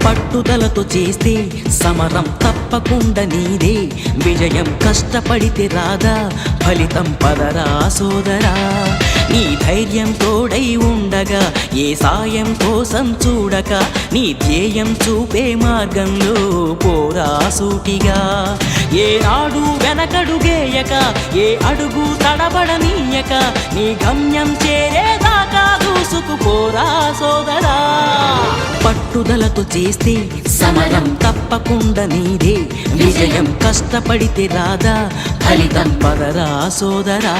పట్టుదలతో చేస్తే సమరం తప్పకుండా నీదే, విజయం కష్టపడితే రాదా ఫలితం పదరా సోదరా. నీ ధైర్యం తోడై ఉండగా ఏ సాయం కోసం చూడక, నీ ధ్యేయం చూపే మార్గంలో పోరా సూటిగా. ఏ నాడు వెనకడుగేయక, ఏ అడుగు తడబడనీయక, నీ గమ్యం చేరేదాకా దూసుకుపోరా సోదరా. పట్టుదలతో చేస్తే సమరం తప్పకుండా నీదే, విజయం కష్టపడితే రాదా ఫలితం పదరా సోదరా.